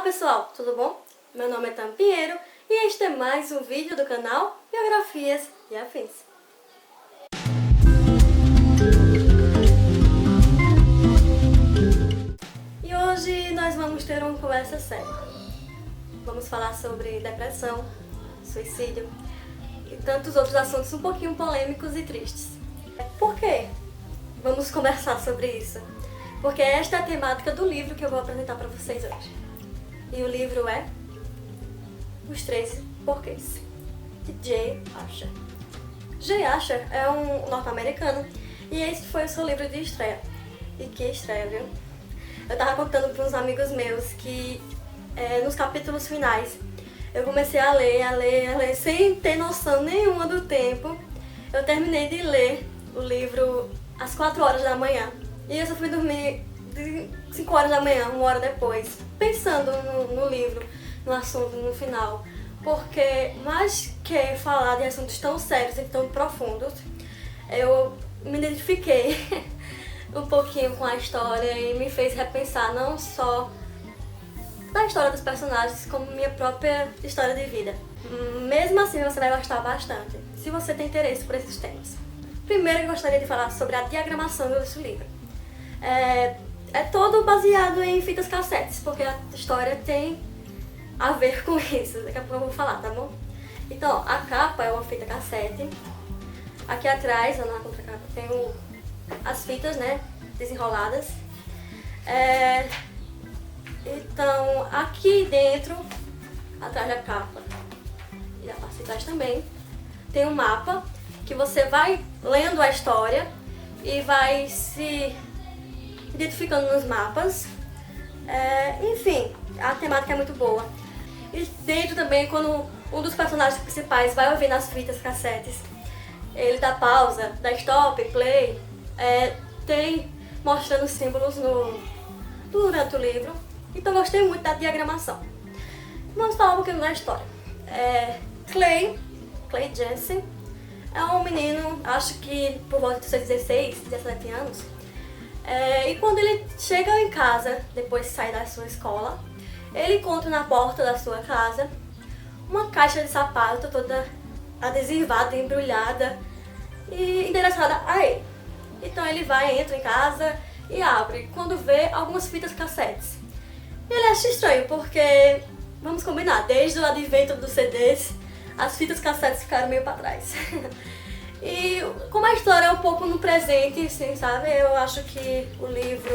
pessoal, tudo bom? Meu nome é Tam Pinheiro e este é mais um vídeo do canal Biografias e Afins. E hoje nós vamos ter uma conversa séria. Vamos falar sobre depressão, suicídio e tantos outros assuntos um pouquinho polêmicos e tristes. Por quê? Vamos conversar sobre isso. Porque esta é a temática do livro que eu vou apresentar para vocês hoje. E o livro é Os 13 Porquês, de Jay Asher. Jay Asher é um norte-americano e esse foi o seu livro de estreia. E que estreia, viu? Eu tava contando para uns amigos meus que nos capítulos finais eu comecei a ler, sem ter noção nenhuma do tempo. Eu terminei de ler o livro às 4 horas da manhã. E eu só fui dormir de 5 horas da manhã, 1 hora depois, pensando no livro, no assunto, no final. Porque, mais que falar de assuntos tão sérios e tão profundos, eu me identifiquei um pouquinho com a história e me fez repensar não só da história dos personagens, como minha própria história de vida. Mesmo assim, você vai gostar bastante, se você tem interesse por esses temas. Primeiro, eu gostaria de falar sobre a diagramação desse livro. É todo baseado em fitas cassetes, porque a história tem a ver com isso. Daqui a pouco eu vou falar, tá bom? Então, a capa é uma fita cassete. Aqui atrás, na contracapa, tem as fitas, né, desenroladas. Então, aqui dentro, atrás da capa e da parte de trás também, tem um mapa que você vai lendo a história e vai se identificando nos mapas. Enfim, a temática é muito boa. E dentro também, quando um dos personagens principais vai ouvindo as fitas cassetes, ele dá pausa, dá stop, play, tem mostrando símbolos durante o livro. Então gostei muito da diagramação. Vamos falar um pouquinho da história. Clay Jensen é um menino, acho que por volta de seus 16, 17 anos. E quando ele chega em casa, depois de sair da sua escola, ele encontra na porta da sua casa uma caixa de sapato toda adesivada, embrulhada e endereçada a ele. Então ele entra em casa e abre, quando vê algumas fitas cassetes. Ele acha estranho porque, vamos combinar, desde o advento dos CDs, as fitas cassetes ficaram meio para trás. E como a história é um pouco no presente, assim, sabe? Eu acho que o livro,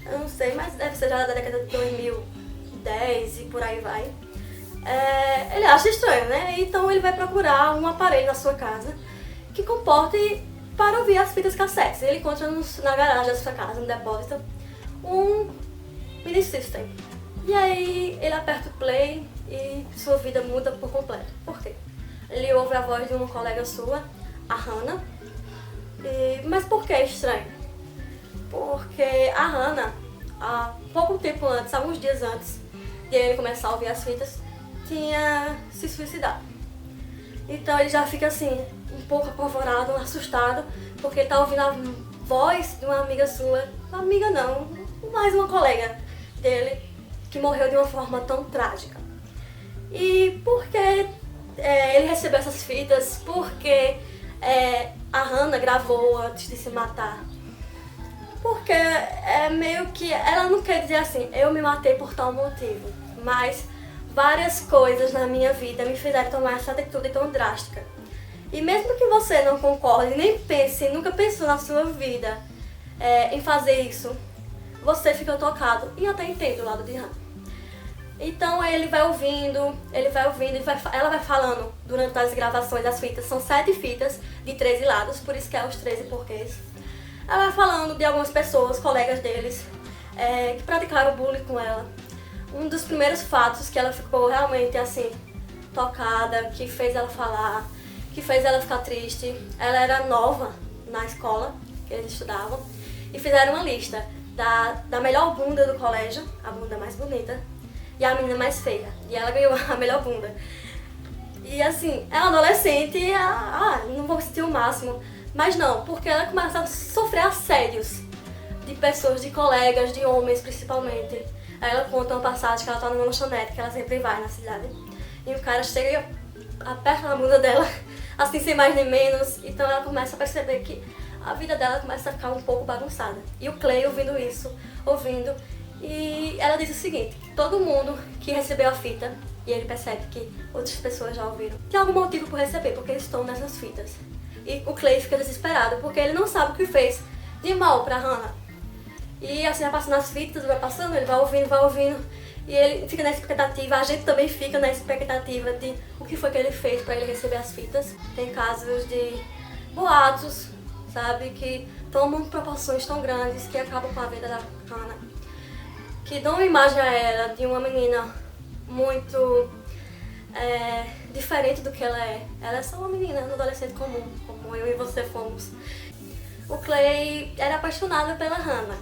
eu não sei, mas deve ser já da década de 2010 e por aí vai. Ele acha estranho, né? Então ele vai procurar um aparelho na sua casa que comporte para ouvir as fitas cassetes. Ele encontra na garagem da sua casa, no depósito, um mini system. E aí ele aperta o play e sua vida muda por completo. Por quê? Ele ouve a voz de uma colega sua, a Hannah. Mas por que é estranho? Porque a Hannah, há pouco tempo antes, alguns dias antes de ele começar a ouvir as fitas, tinha se suicidado. Então ele já fica assim, um pouco apavorado, assustado, porque ele tá ouvindo a voz de uma amiga sua, uma amiga não, mais uma colega dele, que morreu de uma forma tão trágica. E por que ele recebeu essas fitas? Porque a Hannah gravou antes de se matar. Porque meio que ela não quer dizer assim, eu me matei por tal motivo, mas várias coisas na minha vida me fizeram tomar essa atitude tão drástica. E mesmo que você não concorde, nem pense, nunca pensou na sua vida em fazer isso, você fica tocado e até entende o lado de Hannah. Então ele vai ouvindo, ela vai falando durante as gravações das fitas. São 7 fitas de 13 lados, por isso que é os 13 porquês. Ela vai falando de algumas pessoas, colegas deles, que praticaram bullying com ela. Um dos primeiros fatos que ela ficou realmente assim, tocada, que fez ela falar, que fez ela ficar triste. Ela era nova na escola que eles estudavam e fizeram uma lista da melhor bunda do colégio, a bunda mais bonita, e a menina mais feia. E ela ganhou a melhor bunda. E assim, ela adolescente, não vou sentir o máximo. Mas não, porque ela começa a sofrer assédios de pessoas, de colegas, de homens principalmente. Aí ela conta uma passagem que ela tá numa lanchonete, que ela sempre vai na cidade. E o cara chega e aperta na bunda dela, assim, sem mais nem menos. Então ela começa a perceber que a vida dela começa a ficar um pouco bagunçada. E o Clay ouvindo isso, e ela diz o seguinte, que todo mundo que recebeu a fita, e ele percebe que outras pessoas já ouviram, tem algum motivo por receber, porque eles estão nessas fitas. E o Clay fica desesperado, porque ele não sabe o que fez de mal pra Hannah. E assim, vai passando as fitas, vai passando, ele vai ouvindo, e ele fica na expectativa, a gente também fica na expectativa de o que foi que ele fez pra ele receber as fitas. Tem casos de boatos, sabe, que tomam proporções tão grandes que acabam com a vida da Hannah, que dão uma imagem a ela de uma menina muito diferente do que ela é. Ela é só uma menina, uma adolescente comum, como eu e você fomos. O Clay era apaixonado pela Hannah.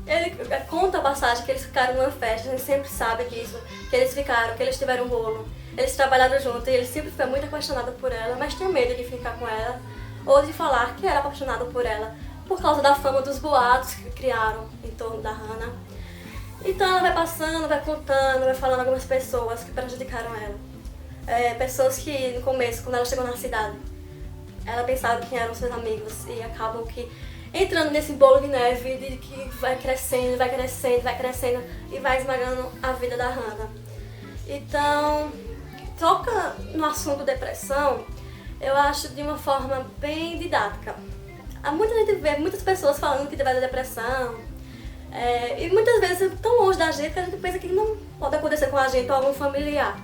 Ele conta a passagem que eles ficaram numa festa, a gente sempre sabe disso, que eles tiveram um bolo, eles trabalharam juntos e ele sempre foi muito apaixonado por ela, mas tinha medo de ficar com ela ou de falar que era apaixonado por ela por causa da fama dos boatos que criaram em torno da Hannah. Então ela vai passando, vai contando, vai falando algumas pessoas que prejudicaram ela. Pessoas que no começo, quando ela chegou na cidade, ela pensava quem eram seus amigos e acabam que entrando nesse bolo de neve de que vai crescendo e vai esmagando a vida da Hannah. Então, toca no assunto depressão, eu acho de uma forma bem didática. Há muita gente vê, muitas pessoas falando que vai da depressão, e muitas vezes tão longe da gente que a gente pensa que não pode acontecer com a gente ou algum familiar.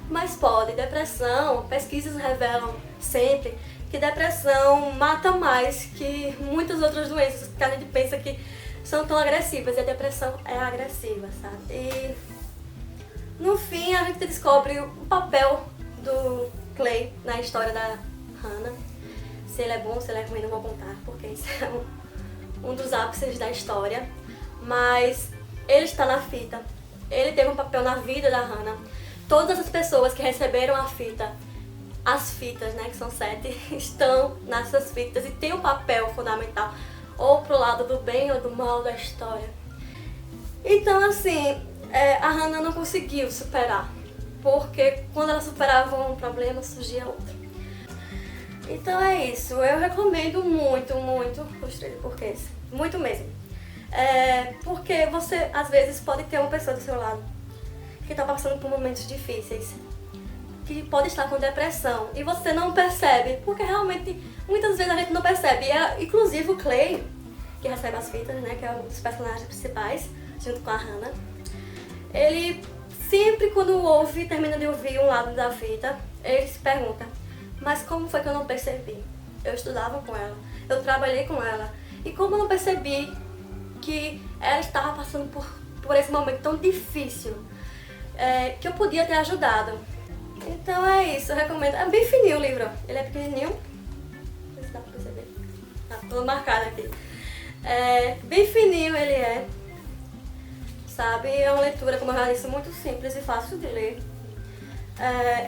Mas pode. Depressão, pesquisas revelam sempre que depressão mata mais que muitas outras doenças que a gente pensa que são tão agressivas. E a depressão é agressiva, sabe? E no fim a gente descobre o papel do Clay na história da Hannah. Se ele é bom, se ele é ruim, não vou contar, porque isso é um dos ápices da história. Mas ele está na fita, ele teve um papel na vida da Hannah. Todas as pessoas que receberam a fita, as fitas, né, que são 7, estão nessas fitas e tem um papel fundamental, ou pro lado do bem ou do mal da história. Então, assim, a Hannah não conseguiu superar, porque quando ela superava um problema, surgia outro. Então é isso, eu recomendo muito os 13 porquês, muito mesmo. Porque você, às vezes, pode ter uma pessoa do seu lado que está passando por momentos difíceis, que pode estar com depressão e você não percebe, porque realmente muitas vezes a gente não percebe. E, inclusive o Clay, que recebe as fitas, né, que é um dos personagens principais, junto com a Hannah, ele sempre quando termina de ouvir um lado da fita, ele se pergunta, mas como foi que eu não percebi? Eu estudava com ela, eu trabalhei com ela, e como eu não percebi que ela estava passando por esse momento tão difícil, que eu podia ter ajudado. Então é isso, eu recomendo. É bem fininho o livro, ele é pequenininho, não sei se dá pra perceber, tá tudo marcado aqui. Bem fininho ele é, sabe, é uma leitura, como eu já disse, muito simples e fácil de ler.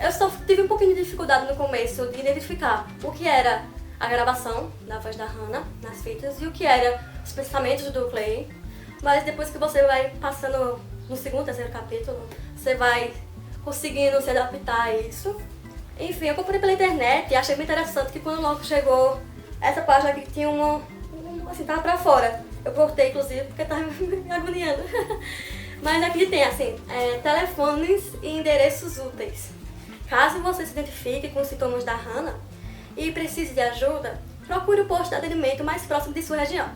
Eu só tive um pouquinho de dificuldade no começo de identificar o que era a gravação da voz da Hannah nas fitas e o que era os pensamentos do Clay, mas depois que você vai passando no segundo, terceiro capítulo, você vai conseguindo se adaptar a isso. Enfim, eu comprei pela internet e achei bem interessante que quando logo chegou essa página aqui tinha assim, tava pra fora. Eu cortei, inclusive, porque tava me agoniando. Mas aqui tem, assim, telefones e endereços úteis. Caso você se identifique com os sintomas da Hannah e precise de ajuda, procure o posto de atendimento mais próximo de sua região.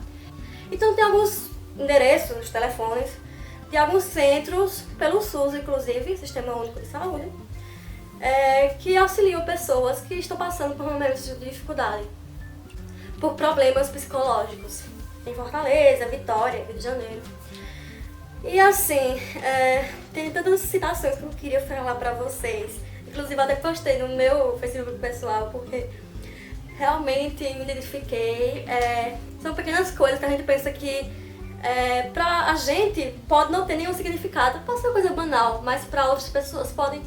Então tem alguns endereços, telefones, de alguns centros, pelo SUS inclusive, Sistema Único de Saúde, que auxiliam pessoas que estão passando por momentos de dificuldade, por problemas psicológicos, em Fortaleza, Vitória, Rio de Janeiro. E assim, tem tantas citações que eu queria falar pra vocês, inclusive até postei no meu Facebook pessoal, porque realmente me identifiquei. São pequenas coisas que a gente pensa que pra a gente pode não ter nenhum significado, pode ser uma coisa banal, mas pra outras pessoas podem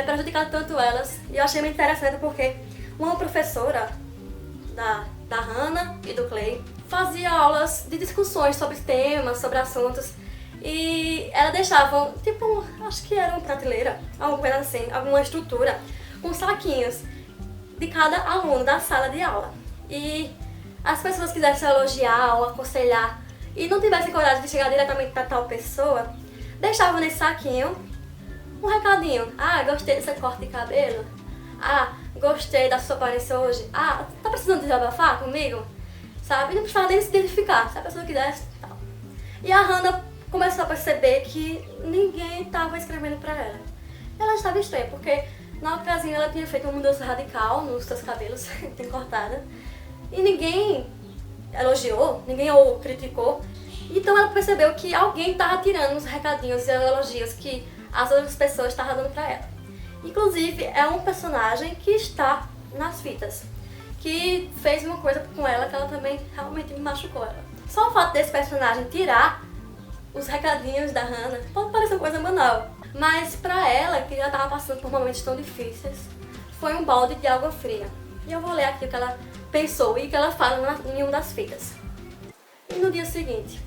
prejudicar tanto elas. E eu achei muito interessante porque uma professora da Hannah e do Clay fazia aulas de discussões sobre temas, sobre assuntos, E ela deixava, tipo, acho que era uma prateleira, alguma coisa assim, alguma estrutura, com saquinhos de cada aluno da sala de aula. E as pessoas quisessem elogiar ou aconselhar e não tivessem coragem de chegar diretamente para tal pessoa, deixavam nesse saquinho um recadinho. Ah, gostei desse corte de cabelo. Ah, gostei da sua aparência hoje. Ah, tá precisando desabafar comigo? Sabe? E não precisava nem se identificar, se a pessoa quisesse, tal. E a Hannah começou a perceber que ninguém estava escrevendo para ela. Ela estava estranha, porque na ocasião ela tinha feito uma mudança radical nos seus cabelos, tem cortada. E ninguém elogiou, ninguém ou criticou. Então ela percebeu que alguém estava tirando os recadinhos e elogios que as outras pessoas estavam dando para ela. Inclusive, é um personagem que está nas fitas, que fez uma coisa com ela que ela também realmente machucou ela. Só o fato desse personagem tirar os recadinhos da Hannah pode parecer uma coisa banal, mas pra ela, que já estava passando por momentos tão difíceis, foi um balde de água fria. E eu vou ler aqui o que ela pensou e o que ela fala em uma das fitas. E no dia seguinte,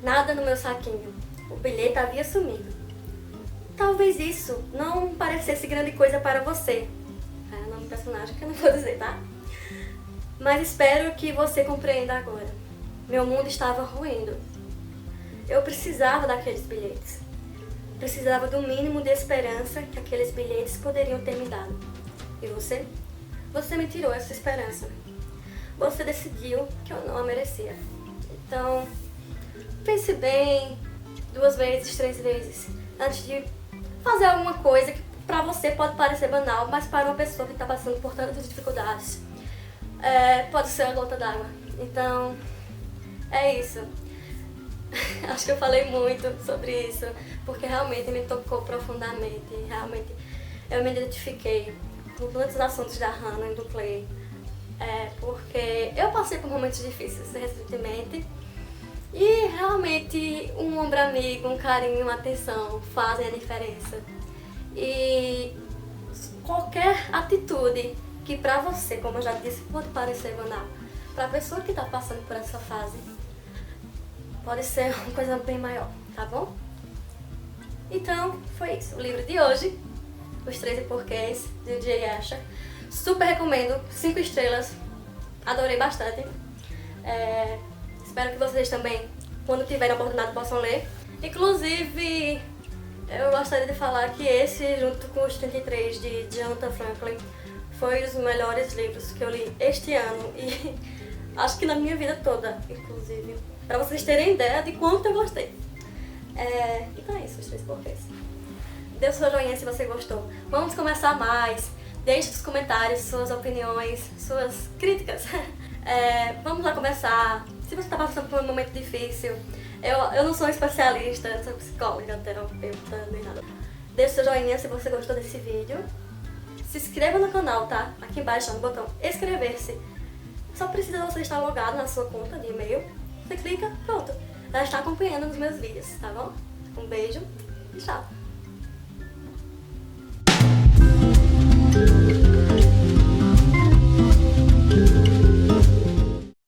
nada no meu saquinho, o bilhete havia sumido. Talvez isso não parecesse grande coisa para você. É o nome do personagem que eu não vou dizer, tá? Mas espero que você compreenda agora. Meu mundo estava ruindo. Eu precisava daqueles bilhetes. Precisava do mínimo de esperança que aqueles bilhetes poderiam ter me dado. E você? Você me tirou essa esperança. Você decidiu que eu não a merecia. Então, pense bem, 2 vezes, 3 vezes, antes de fazer alguma coisa que pra você pode parecer banal, mas para uma pessoa que está passando por tantas dificuldades, pode ser uma gota d'água. Então, é isso. Acho que eu falei muito sobre isso, porque realmente me tocou profundamente. Realmente eu me identifiquei com tantos assuntos da Hannah e do Clay. Porque eu passei por momentos difíceis recentemente. E realmente um ombro amigo, um carinho, uma atenção fazem a diferença. E qualquer atitude que pra você, como eu já disse, pode parecer banal, pra pessoa que tá passando por essa fase, pode ser uma coisa bem maior, tá bom? Então, foi isso. O livro de hoje, Os 13 Porquês, de Jay Asher. Super recomendo, 5 estrelas. Adorei bastante. Espero que vocês também, quando tiverem a oportunidade, possam ler. Inclusive, eu gostaria de falar que esse, junto com os 33 de Jonathan Franklin, foi um dos melhores livros que eu li este ano e acho que na minha vida toda, inclusive. Pra vocês terem ideia de quanto eu gostei. Então é isso, os 3 porquês. Dê o seu joinha se você gostou. Vamos começar mais. Deixe nos comentários suas opiniões, suas críticas. Vamos lá começar. Se você está passando por um momento difícil, eu não sou especialista, não sou psicóloga, terapeuta, nem nada. Deixe seu joinha se você gostou desse vídeo. Se inscreva no canal, tá? Aqui embaixo no botão inscrever-se. Só precisa você estar logado na sua conta de e-mail. Você clica, pronto. Ela está acompanhando os meus vídeos, tá bom? Um beijo e tchau!